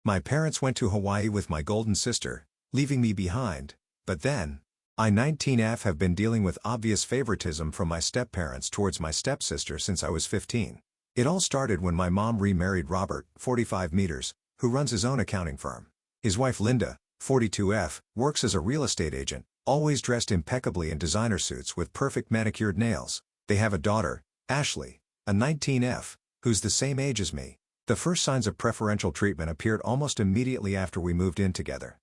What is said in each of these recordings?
My parents went to Hawaii with my golden sister, leaving me behind, but then, I-19F have been dealing with obvious favoritism from my step-parents towards my stepsister since I was 15. It all started when my mom remarried Robert, 45 meters, who runs his own accounting firm. His wife Linda, 42F, works as a real estate agent, always dressed impeccably in designer suits with perfect manicured nails. They have a daughter, Ashley, a 19F, who's the same age as me. The first signs of preferential treatment appeared almost immediately after we moved in together.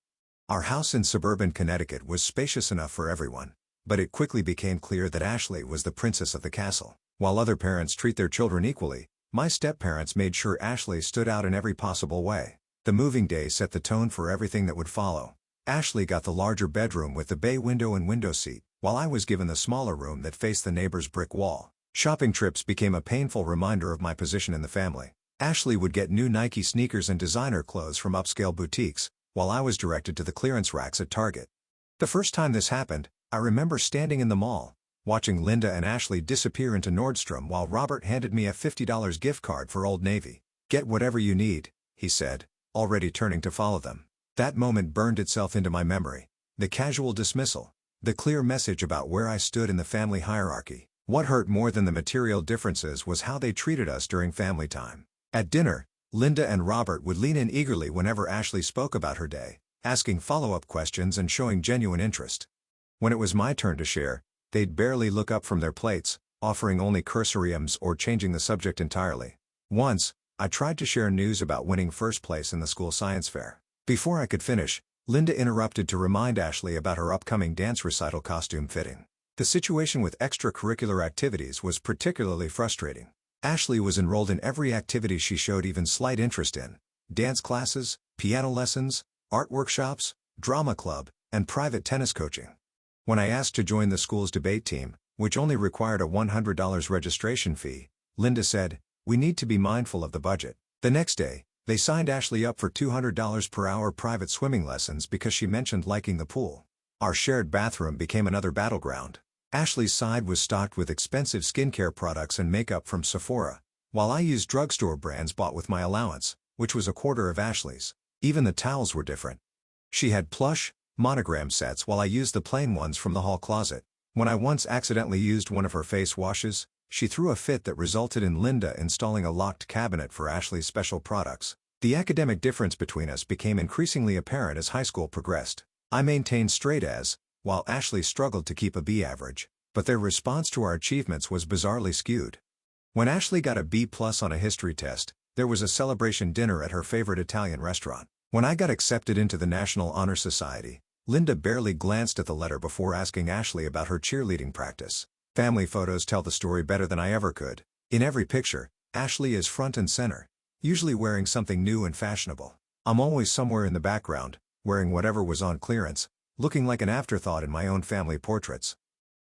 Our house in suburban Connecticut was spacious enough for everyone, but it quickly became clear that Ashley was the princess of the castle. While other parents treat their children equally, my step-parents made sure Ashley stood out in every possible way. The moving day set the tone for everything that would follow. Ashley got the larger bedroom with the bay window and window seat, while I was given the smaller room that faced the neighbor's brick wall. Shopping trips became a painful reminder of my position in the family. Ashley would get new Nike sneakers and designer clothes from upscale boutiques, while I was directed to the clearance racks at Target. The first time this happened, I remember standing in the mall, watching Linda and Ashley disappear into Nordstrom while Robert handed me a $50 gift card for Old Navy. "Get whatever you need," he said, already turning to follow them. That moment burned itself into my memory. The casual dismissal. The clear message about where I stood in the family hierarchy. What hurt more than the material differences was how they treated us during family time. At dinner, Linda and Robert would lean in eagerly whenever Ashley spoke about her day, asking follow-up questions and showing genuine interest. When it was my turn to share, they'd barely look up from their plates, offering only cursory ums or changing the subject entirely. Once, I tried to share news about winning first place in the school science fair. Before I could finish, Linda interrupted to remind Ashley about her upcoming dance recital costume fitting. The situation with extracurricular activities was particularly frustrating. Ashley was enrolled in every activity she showed even slight interest in: dance classes, piano lessons, art workshops, drama club, and private tennis coaching. When I asked to join the school's debate team, which only required a $100 registration fee, Linda said, "We need to be mindful of the budget." The next day, they signed Ashley up for $200 per hour private swimming lessons because she mentioned liking the pool. Our shared bathroom became another battleground. Ashley's side was stocked with expensive skincare products and makeup from Sephora, while I used drugstore brands bought with my allowance, which was a quarter of Ashley's. Even the towels were different. She had plush, monogram sets while I used the plain ones from the hall closet. When I once accidentally used one of her face washes, she threw a fit that resulted in Linda installing a locked cabinet for Ashley's special products. The academic difference between us became increasingly apparent as high school progressed. I maintained straight A's, while Ashley struggled to keep a B average, but their response to our achievements was bizarrely skewed. When Ashley got a B+ on a history test, there was a celebration dinner at her favorite Italian restaurant. When I got accepted into the National Honor Society, Linda barely glanced at the letter before asking Ashley about her cheerleading practice. Family photos tell the story better than I ever could. In every picture, Ashley is front and center, usually wearing something new and fashionable. I'm always somewhere in the background, wearing whatever was on clearance, looking like an afterthought in my own family portraits.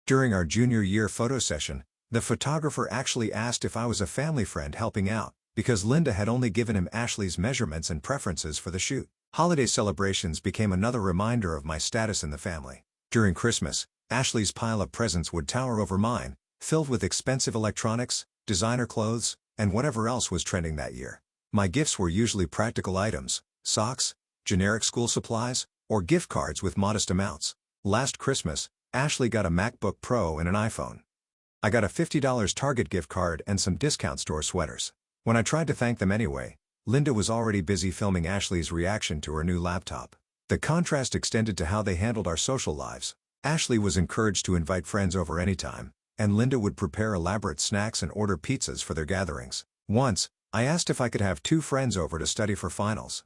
During our junior year photo session, the photographer actually asked if I was a family friend helping out, because Linda had only given him Ashley's measurements and preferences for the shoot. Holiday celebrations became another reminder of my status in the family. During Christmas, Ashley's pile of presents would tower over mine, filled with expensive electronics, designer clothes, and whatever else was trending that year. My gifts were usually practical items: socks, generic school supplies, or gift cards with modest amounts. Last Christmas, Ashley got a MacBook Pro and an iPhone. I got a $50 Target gift card and some discount store sweaters. When I tried to thank them anyway, Linda was already busy filming Ashley's reaction to her new laptop. The contrast extended to how they handled our social lives. Ashley was encouraged to invite friends over anytime, and Linda would prepare elaborate snacks and order pizzas for their gatherings. Once, I asked if I could have 2 friends over to study for finals.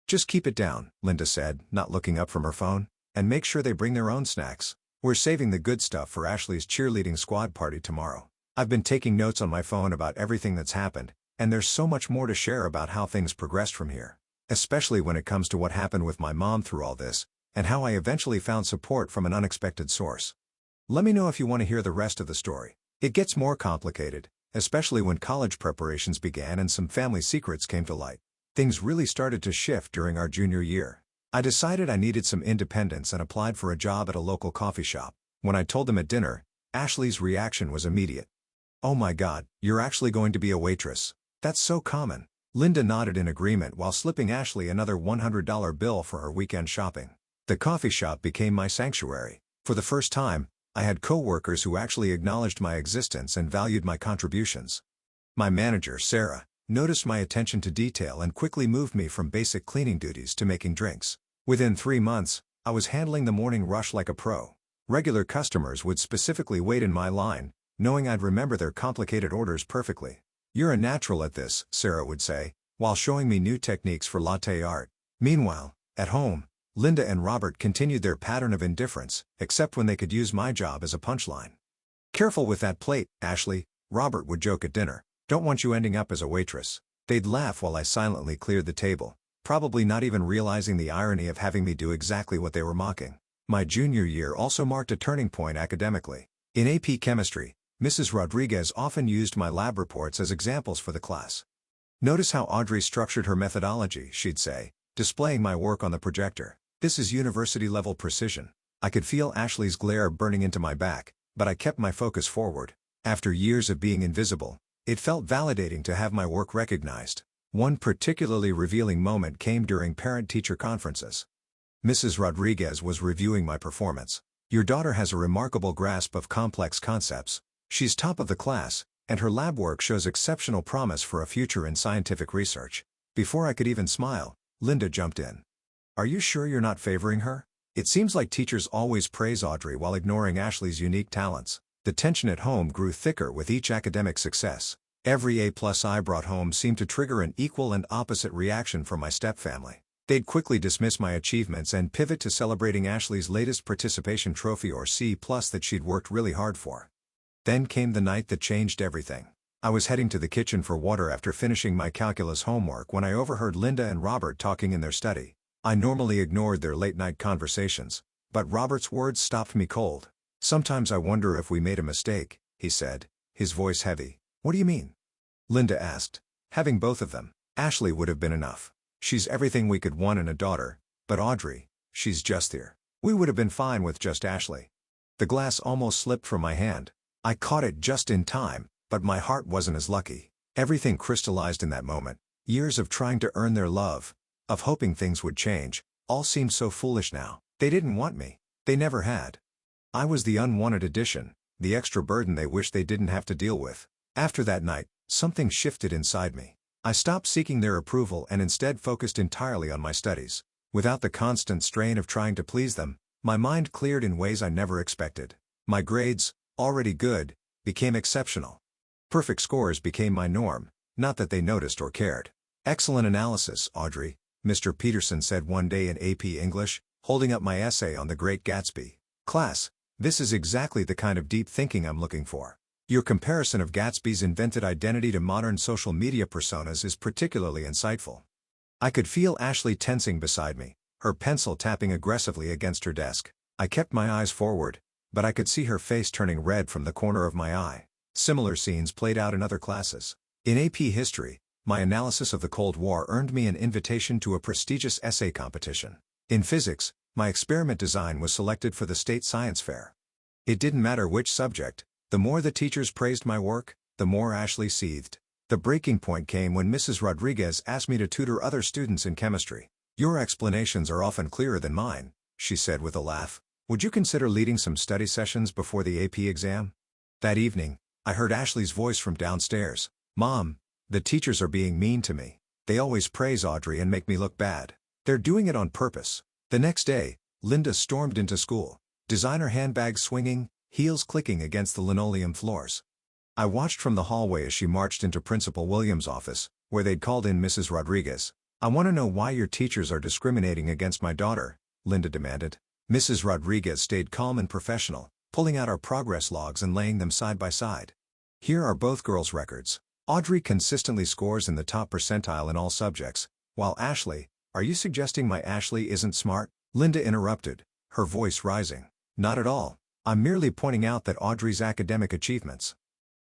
"Just keep it down," Linda said, not looking up from her phone, "and make sure they bring their own snacks. We're saving the good stuff for Ashley's cheerleading squad party tomorrow." I've been taking notes on my phone about everything that's happened, and there's so much more to share about how things progressed from here. Especially when it comes to what happened with my mom through all this, and how I eventually found support from an unexpected source. Let me know if you want to hear the rest of the story. It gets more complicated, especially when college preparations began and some family secrets came to light. Things really started to shift during our junior year. I decided I needed some independence and applied for a job at a local coffee shop. When I told them at dinner, Ashley's reaction was immediate. "Oh my God, you're actually going to be a waitress. That's so common." Linda nodded in agreement while slipping Ashley another $100 bill for her weekend shopping. The coffee shop became my sanctuary. For the first time, I had co-workers who actually acknowledged my existence and valued my contributions. My manager, Sarah, noticed my attention to detail and quickly moved me from basic cleaning duties to making drinks. Within 3 months, I was handling the morning rush like a pro. Regular customers would specifically wait in my line, knowing I'd remember their complicated orders perfectly. "You're a natural at this," Sarah would say, while showing me new techniques for latte art. Meanwhile, at home, Linda and Robert continued their pattern of indifference, except when they could use my job as a punchline. "Careful with that plate, Ashley," Robert would joke at dinner. "Don't want you ending up as a waitress." They'd laugh while I silently cleared the table, probably not even realizing the irony of having me do exactly what they were mocking. My junior year also marked a turning point academically. In AP Chemistry, Mrs. Rodriguez often used my lab reports as examples for the class. "Notice how Audrey structured her methodology," she'd say, displaying my work on the projector. "This is university-level precision." I could feel Ashley's glare burning into my back, but I kept my focus forward. After years of being invisible, it felt validating to have my work recognized. One particularly revealing moment came during parent-teacher conferences. Mrs. Rodriguez was reviewing my performance. "Your daughter has a remarkable grasp of complex concepts. She's top of the class, and her lab work shows exceptional promise for a future in scientific research." Before I could even smile, Linda jumped in. "Are you sure you're not favoring her? It seems like teachers always praise Audrey while ignoring Ashley's unique talents." The tension at home grew thicker with each academic success. Every A+ I brought home seemed to trigger an equal and opposite reaction from my stepfamily. They'd quickly dismiss my achievements and pivot to celebrating Ashley's latest participation trophy or C+ that she'd worked really hard for. Then came the night that changed everything. I was heading to the kitchen for water after finishing my calculus homework when I overheard Linda and Robert talking in their study. I normally ignored their late-night conversations, but Robert's words stopped me cold. "Sometimes I wonder if we made a mistake," he said, his voice heavy. "What do you mean?" Linda asked. "Having both of them. Ashley would have been enough. She's everything we could want in a daughter, but Audrey, she's just there. We would have been fine with just Ashley." The glass almost slipped from my hand. I caught it just in time, but my heart wasn't as lucky. Everything crystallized in that moment. Years of trying to earn their love, of hoping things would change, all seemed so foolish now. They didn't want me. They never had. I was the unwanted addition, the extra burden they wished they didn't have to deal with. After that night, something shifted inside me. I stopped seeking their approval and instead focused entirely on my studies. Without the constant strain of trying to please them, my mind cleared in ways I never expected. My grades, already good, became exceptional. Perfect scores became my norm, not that they noticed or cared. "Excellent analysis, Audrey," Mr. Peterson said one day in AP English, holding up my essay on The Great Gatsby. "Class, this is exactly the kind of deep thinking I'm looking for. Your comparison of Gatsby's invented identity to modern social media personas is particularly insightful." I could feel Ashley tensing beside me, her pencil tapping aggressively against her desk. I kept my eyes forward, but I could see her face turning red from the corner of my eye. Similar scenes played out in other classes. In AP History, my analysis of the Cold War earned me an invitation to a prestigious essay competition. In physics, my experiment design was selected for the state science fair. It didn't matter which subject, the more the teachers praised my work, the more Ashley seethed. The breaking point came when Mrs. Rodriguez asked me to tutor other students in chemistry. "Your explanations are often clearer than mine," she said with a laugh. "Would you consider leading some study sessions before the AP exam?" That evening, I heard Ashley's voice from downstairs. "Mom, the teachers are being mean to me. They always praise Audrey and make me look bad. They're doing it on purpose." The next day, Linda stormed into school, designer handbags swinging, heels clicking against the linoleum floors. I watched from the hallway as she marched into Principal Williams' office, where they'd called in Mrs. Rodriguez. "I want to know why your teachers are discriminating against my daughter," Linda demanded. Mrs. Rodriguez stayed calm and professional, pulling out our progress logs and laying them side by side. "Here are both girls' records. Audrey consistently scores in the top percentile in all subjects, while Ashley, are you suggesting my Ashley isn't smart?" Linda interrupted, her voice rising. "Not at all. I'm merely pointing out that Audrey's academic achievements."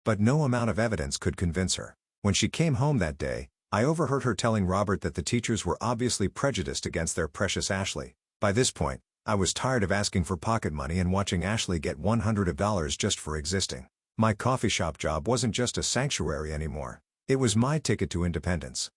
But no amount of evidence could convince her. When she came home that day, I overheard her telling Robert that the teachers were obviously prejudiced against their precious Ashley. By this point, I was tired of asking for pocket money and watching Ashley get $100 just for existing. My coffee shop job wasn't just a sanctuary anymore. It was my ticket to independence.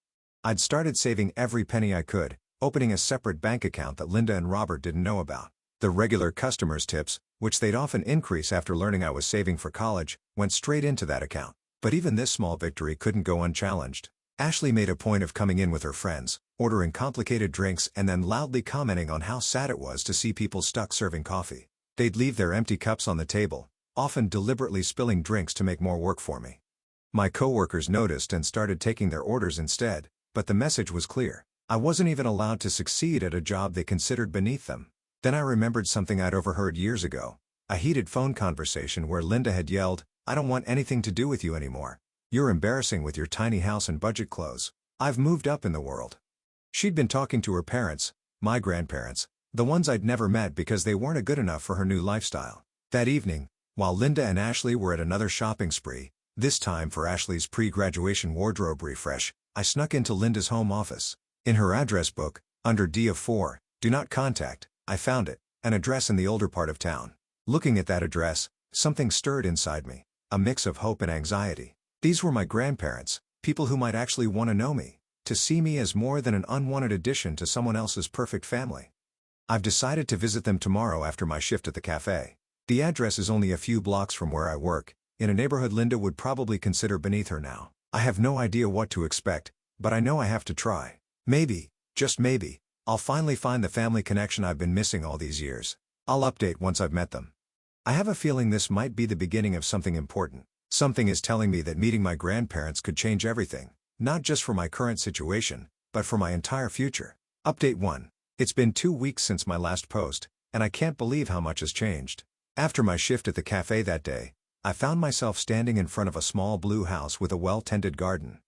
I'd started saving every penny I could, opening a separate bank account that Linda and Robert didn't know about. The regular customers' tips, which they'd often increase after learning I was saving for college, went straight into that account. But even this small victory couldn't go unchallenged. Ashley made a point of coming in with her friends, ordering complicated drinks and then loudly commenting on how sad it was to see people stuck serving coffee. They'd leave their empty cups on the table, often deliberately spilling drinks to make more work for me. My coworkers noticed and started taking their orders instead, but the message was clear. I wasn't even allowed to succeed at a job they considered beneath them. Then I remembered something I'd overheard years ago. A heated phone conversation where Linda had yelled, "I don't want anything to do with you anymore. You're embarrassing with your tiny house and budget clothes. I've moved up in the world." She'd been talking to her parents, my grandparents, the ones I'd never met because they weren't good enough for her new lifestyle. That evening, while Linda and Ashley were at another shopping spree, this time for Ashley's pre-graduation wardrobe refresh, I snuck into Linda's home office. In her address book, under D of 4, Do Not Contact, I found it, an address in the older part of town. Looking at that address, something stirred inside me, a mix of hope and anxiety. These were my grandparents, people who might actually want to know me, to see me as more than an unwanted addition to someone else's perfect family. I've decided to visit them tomorrow after my shift at the cafe. The address is only a few blocks from where I work, in a neighborhood Linda would probably consider beneath her now. I have no idea what to expect, but I know I have to try. Maybe, just maybe, I'll finally find the family connection I've been missing all these years. I'll update once I've met them. I have a feeling this might be the beginning of something important. Something is telling me that meeting my grandparents could change everything, not just for my current situation, but for my entire future. Update 1. It's been 2 weeks since my last post, and I can't believe how much has changed. After my shift at the cafe that day, I found myself standing in front of a small blue house with a well-tended garden.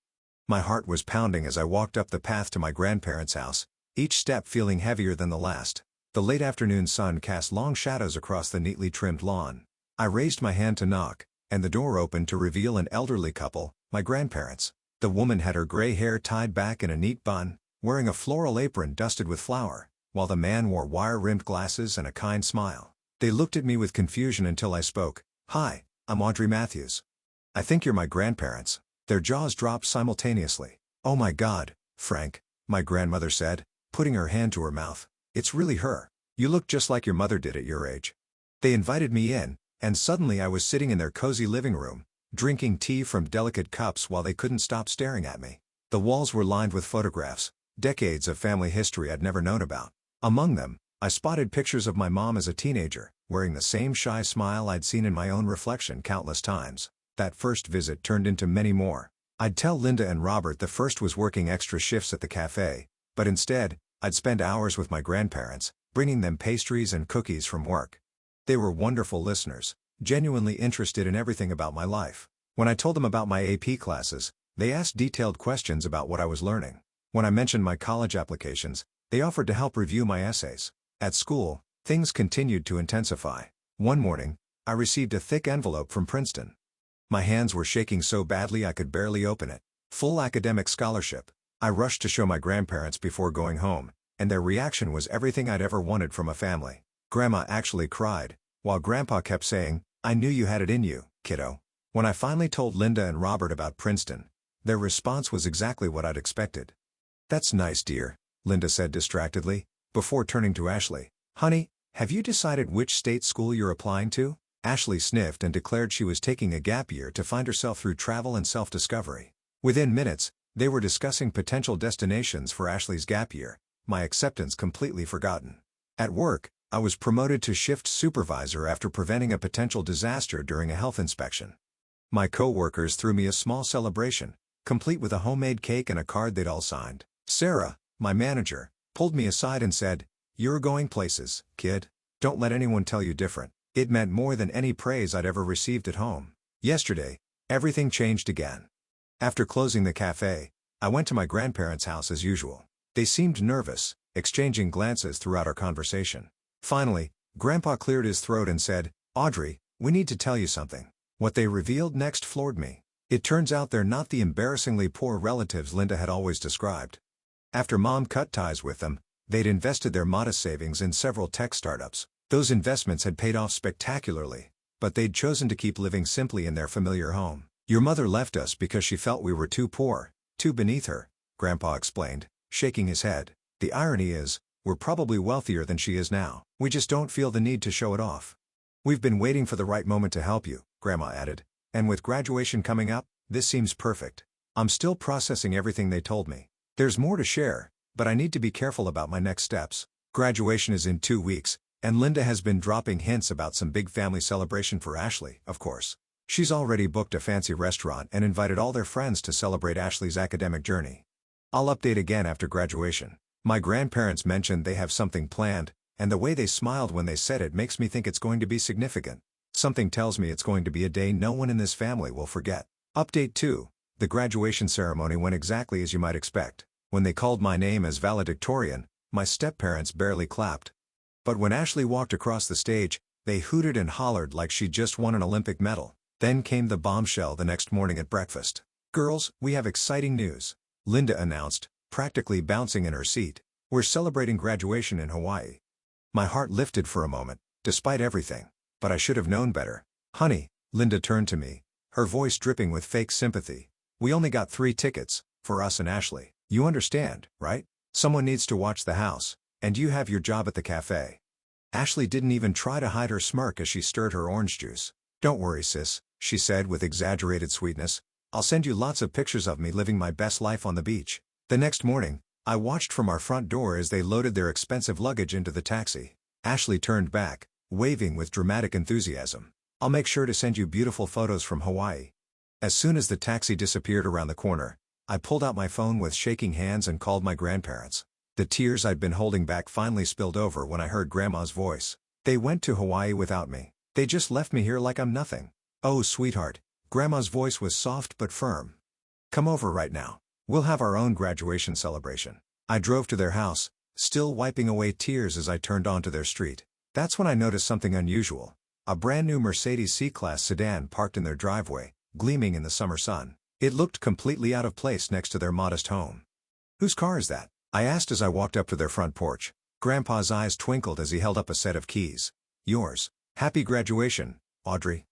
My heart was pounding as I walked up the path to my grandparents' house, each step feeling heavier than the last. The late afternoon sun cast long shadows across the neatly trimmed lawn. I raised my hand to knock, and the door opened to reveal an elderly couple, my grandparents. The woman had her gray hair tied back in a neat bun, wearing a floral apron dusted with flour, while the man wore wire-rimmed glasses and a kind smile. They looked at me with confusion until I spoke. "Hi, I'm Audrey Matthews. I think you're my grandparents." Their jaws dropped simultaneously. "Oh my God, Frank," my grandmother said, putting her hand to her mouth. "It's really her. You look just like your mother did at your age." They invited me in, and suddenly I was sitting in their cozy living room, drinking tea from delicate cups while they couldn't stop staring at me. The walls were lined with photographs, decades of family history I'd never known about. Among them, I spotted pictures of my mom as a teenager, wearing the same shy smile I'd seen in my own reflection countless times. That first visit turned into many more. I'd tell Linda and Robert the first was working extra shifts at the cafe, but instead, I'd spend hours with my grandparents, bringing them pastries and cookies from work. They were wonderful listeners, genuinely interested in everything about my life. When I told them about my AP classes, they asked detailed questions about what I was learning. When I mentioned my college applications, they offered to help review my essays. At school, things continued to intensify. One morning, I received a thick envelope from Princeton. My hands were shaking so badly I could barely open it. Full academic scholarship. I rushed to show my grandparents before going home, and their reaction was everything I'd ever wanted from a family. Grandma actually cried, while Grandpa kept saying, "I knew you had it in you, kiddo." When I finally told Linda and Robert about Princeton, their response was exactly what I'd expected. "That's nice, dear," Linda said distractedly, before turning to Ashley. "Honey, have you decided which state school you're applying to?" Ashley sniffed and declared she was taking a gap year to find herself through travel and self-discovery. Within minutes, they were discussing potential destinations for Ashley's gap year, my acceptance completely forgotten. At work, I was promoted to shift supervisor after preventing a potential disaster during a health inspection. My co-workers threw me a small celebration, complete with a homemade cake and a card they'd all signed. Sarah, my manager, pulled me aside and said, "You're going places, kid. Don't let anyone tell you different." It meant more than any praise I'd ever received at home. Yesterday, everything changed again. After closing the cafe, I went to my grandparents' house as usual. They seemed nervous, exchanging glances throughout our conversation. Finally, Grandpa cleared his throat and said, "Audrey, we need to tell you something." What they revealed next floored me. It turns out they're not the embarrassingly poor relatives Linda had always described. After Mom cut ties with them, they'd invested their modest savings in several tech startups. Those investments had paid off spectacularly, but they'd chosen to keep living simply in their familiar home. "Your mother left us because she felt we were too poor, too beneath her," Grandpa explained, shaking his head. The irony is, we're probably wealthier than she is now. We just don't feel the need to show it off. We've been waiting for the right moment to help you, Grandma added. And with graduation coming up, this seems perfect. I'm still processing everything they told me. There's more to share, but I need to be careful about my next steps. Graduation is in 2 weeks, and Linda has been dropping hints about some big family celebration for Ashley, of course. She's already booked a fancy restaurant and invited all their friends to celebrate Ashley's academic journey. I'll update again after graduation. My grandparents mentioned they have something planned, and the way they smiled when they said it makes me think it's going to be significant. Something tells me it's going to be a day no one in this family will forget. Update 2. The graduation ceremony went exactly as you might expect. When they called my name as valedictorian, my step-parents barely clapped. But when Ashley walked across the stage, they hooted and hollered like she'd just won an Olympic medal. Then came the bombshell the next morning at breakfast. "Girls, we have exciting news," Linda announced, practically bouncing in her seat. "We're celebrating graduation in Hawaii." My heart lifted for a moment, despite everything. But I should have known better. "Honey," Linda turned to me, her voice dripping with fake sympathy. "We only got 3 tickets, for us and Ashley. You understand, right? Someone needs to watch the house, and you have your job at the cafe." Ashley didn't even try to hide her smirk as she stirred her orange juice. "Don't worry, sis," she said with exaggerated sweetness. "I'll send you lots of pictures of me living my best life on the beach." The next morning, I watched from our front door as they loaded their expensive luggage into the taxi. Ashley turned back, waving with dramatic enthusiasm. "I'll make sure to send you beautiful photos from Hawaii." As soon as the taxi disappeared around the corner, I pulled out my phone with shaking hands and called my grandparents. The tears I'd been holding back finally spilled over when I heard Grandma's voice. "They went to Hawaii without me. They just left me here like I'm nothing." "Oh, sweetheart." Grandma's voice was soft but firm. "Come over right now. We'll have our own graduation celebration." I drove to their house, still wiping away tears as I turned onto their street. That's when I noticed something unusual. A brand new Mercedes C-Class sedan parked in their driveway, gleaming in the summer sun. It looked completely out of place next to their modest home. "Whose car is that?" I asked as I walked up to their front porch. Grandpa's eyes twinkled as he held up a set of keys. "Yours. Happy graduation, Audrey."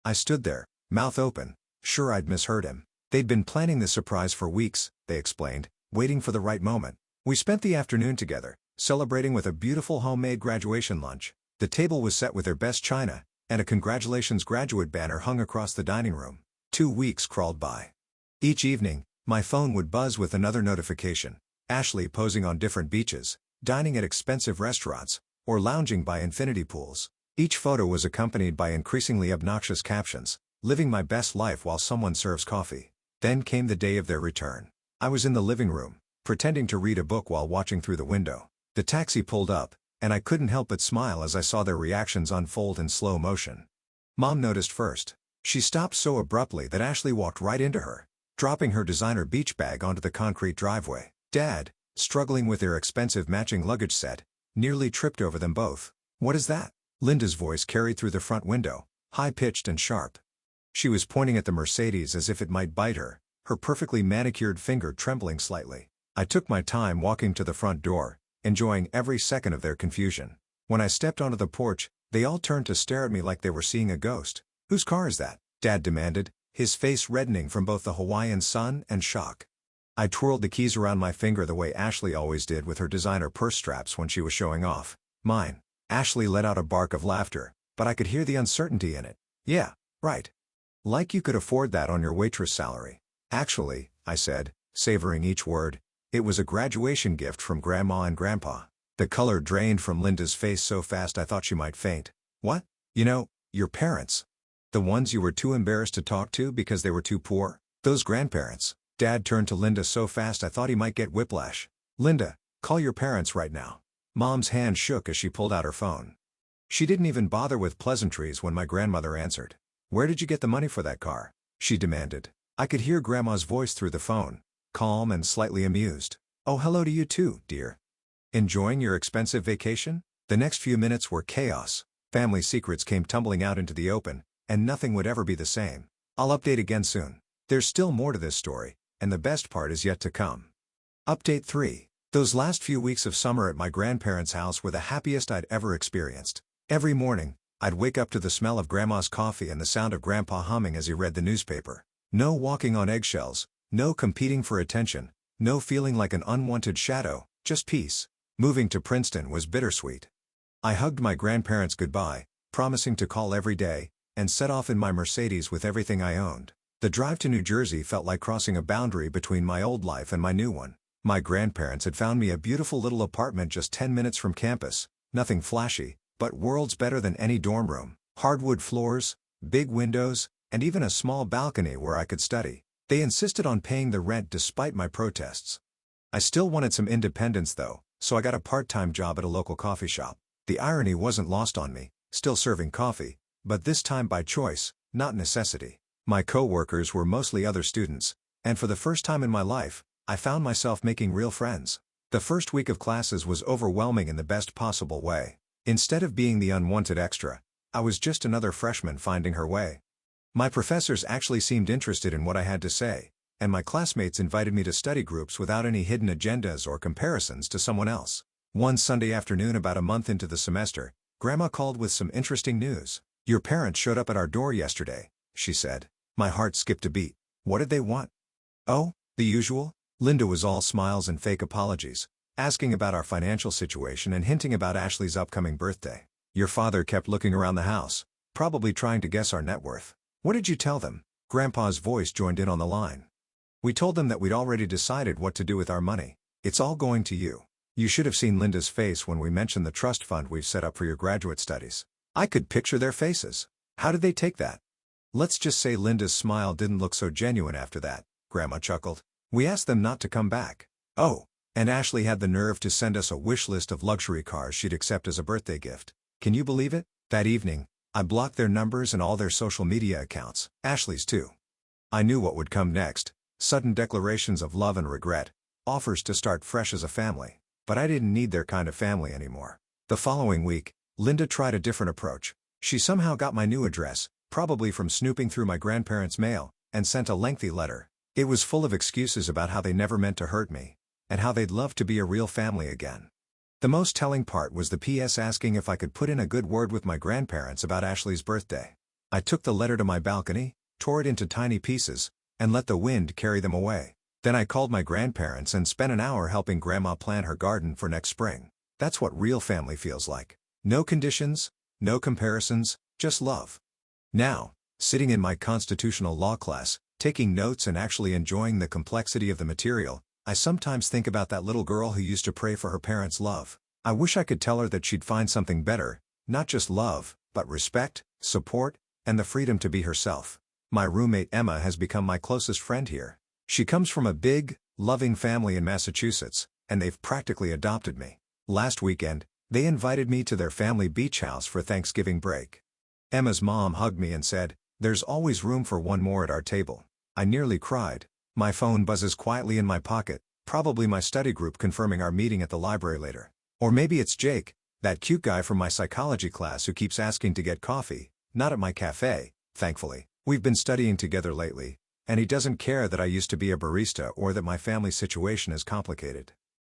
I stood there, mouth open, sure I'd misheard him. They'd been planning this surprise for weeks, they explained, waiting for the right moment. We spent the afternoon together, celebrating with a beautiful homemade graduation lunch. The table was set with their best china, and a congratulations graduate banner hung across the dining room. 2 weeks crawled by. Each evening, my phone would buzz with another notification. Ashley posing on different beaches, dining at expensive restaurants, or lounging by infinity pools. Each photo was accompanied by increasingly obnoxious captions, "Living my best life while someone serves coffee." Then came the day of their return. I was in the living room, pretending to read a book while watching through the window. The taxi pulled up, and I couldn't help but smile as I saw their reactions unfold in slow motion. Mom noticed first. She stopped so abruptly that Ashley walked right into her, dropping her designer beach bag onto the concrete driveway. Dad, struggling with their expensive matching luggage set, nearly tripped over them both. "What is that?" Linda's voice carried through the front window, high-pitched and sharp. She was pointing at the Mercedes as if it might bite her perfectly manicured finger trembling slightly. I took my time walking to the front door, enjoying every second of their confusion. When I stepped onto the porch, they all turned to stare at me like they were seeing a ghost. "Whose car is that?" Dad demanded, his face reddening from both the Hawaiian sun and shock. I twirled the keys around my finger the way Ashley always did with her designer purse straps when she was showing off. "Mine." Ashley let out a bark of laughter, but I could hear the uncertainty in it. "Yeah, right. Like you could afford that on your waitress salary." "Actually," I said, savoring each word, "it was a graduation gift from Grandma and Grandpa." The color drained from Linda's face so fast I thought she might faint. "What? You know, your parents. The ones you were too embarrassed to talk to because they were too poor? Those grandparents." Dad turned to Linda so fast I thought he might get whiplash. "Linda, call your parents right now." Mom's hand shook as she pulled out her phone. She didn't even bother with pleasantries when my grandmother answered. "Where did you get the money for that car?" she demanded. I could hear Grandma's voice through the phone, calm and slightly amused. "Oh, hello to you too, dear. Enjoying your expensive vacation?" The next few minutes were chaos. Family secrets came tumbling out into the open, and nothing would ever be the same. I'll update again soon. There's still more to this story, and the best part is yet to come. Update 3. Those last few weeks of summer at my grandparents' house were the happiest I'd ever experienced. Every morning, I'd wake up to the smell of Grandma's coffee and the sound of Grandpa humming as he read the newspaper. No walking on eggshells, no competing for attention, No feeling like an unwanted shadow, just peace. Moving to Princeton was bittersweet. I hugged my grandparents goodbye, promising to call every day, and set off in my Mercedes with everything I owned. The drive to New Jersey felt like crossing a boundary between my old life and my new one. My grandparents had found me a beautiful little apartment just 10 minutes from campus, nothing flashy, but worlds better than any dorm room. Hardwood floors, big windows, and even a small balcony where I could study. They insisted on paying the rent despite my protests. I still wanted some independence though, so I got a part-time job at a local coffee shop. The irony wasn't lost on me, still serving coffee, but this time by choice, not necessity. My co-workers were mostly other students, and for the first time in my life, I found myself making real friends. The first week of classes was overwhelming in the best possible way. Instead of being the unwanted extra, I was just another freshman finding her way. My professors actually seemed interested in what I had to say, and my classmates invited me to study groups without any hidden agendas or comparisons to someone else. One Sunday afternoon about a month into the semester, Grandma called with some interesting news. "Your parents showed up at our door yesterday," she said. My heart skipped a beat. What did they want? Oh, the usual? Linda was all smiles and fake apologies, asking about our financial situation and hinting about Ashley's upcoming birthday. Your father kept looking around the house, probably trying to guess our net worth. What did you tell them? Grandpa's voice joined in on the line. We told them that we'd already decided what to do with our money. It's all going to you. You should have seen Linda's face when we mentioned the trust fund we've set up for your graduate studies. I could picture their faces. How did they take that? Let's just say Linda's smile didn't look so genuine after that, Grandma chuckled. We asked them not to come back. Oh, and Ashley had the nerve to send us a wish list of luxury cars she'd accept as a birthday gift. Can you believe it? That evening, I blocked their numbers and all their social media accounts, Ashley's too. I knew what would come next, sudden declarations of love and regret, offers to start fresh as a family. But I didn't need their kind of family anymore. The following week, Linda tried a different approach. She somehow got my new address, probably from snooping through my grandparents' mail, and sent a lengthy letter. It was full of excuses about how they never meant to hurt me, and how they'd love to be a real family again. The most telling part was the PS asking if I could put in a good word with my grandparents about Ashley's birthday. I took the letter to my balcony, tore it into tiny pieces, and let the wind carry them away. Then I called my grandparents and spent an hour helping Grandma plan her garden for next spring. That's what real family feels like. No conditions, no comparisons, just love. Now, sitting in my constitutional law class, taking notes and actually enjoying the complexity of the material, I sometimes think about that little girl who used to pray for her parents' love. I wish I could tell her that she'd find something better, not just love, but respect, support, and the freedom to be herself. My roommate Emma has become my closest friend here. She comes from a big, loving family in Massachusetts, and they've practically adopted me. Last weekend, they invited me to their family beach house for Thanksgiving break. Emma's mom hugged me and said, "There's always room for one more at our table." I nearly cried. My phone buzzes quietly in my pocket, probably my study group confirming our meeting at the library later. Or maybe it's Jake, that cute guy from my psychology class who keeps asking to get coffee, not at my cafe, thankfully. We've been studying together lately, and he doesn't care that I used to be a barista or that my family situation is complicated.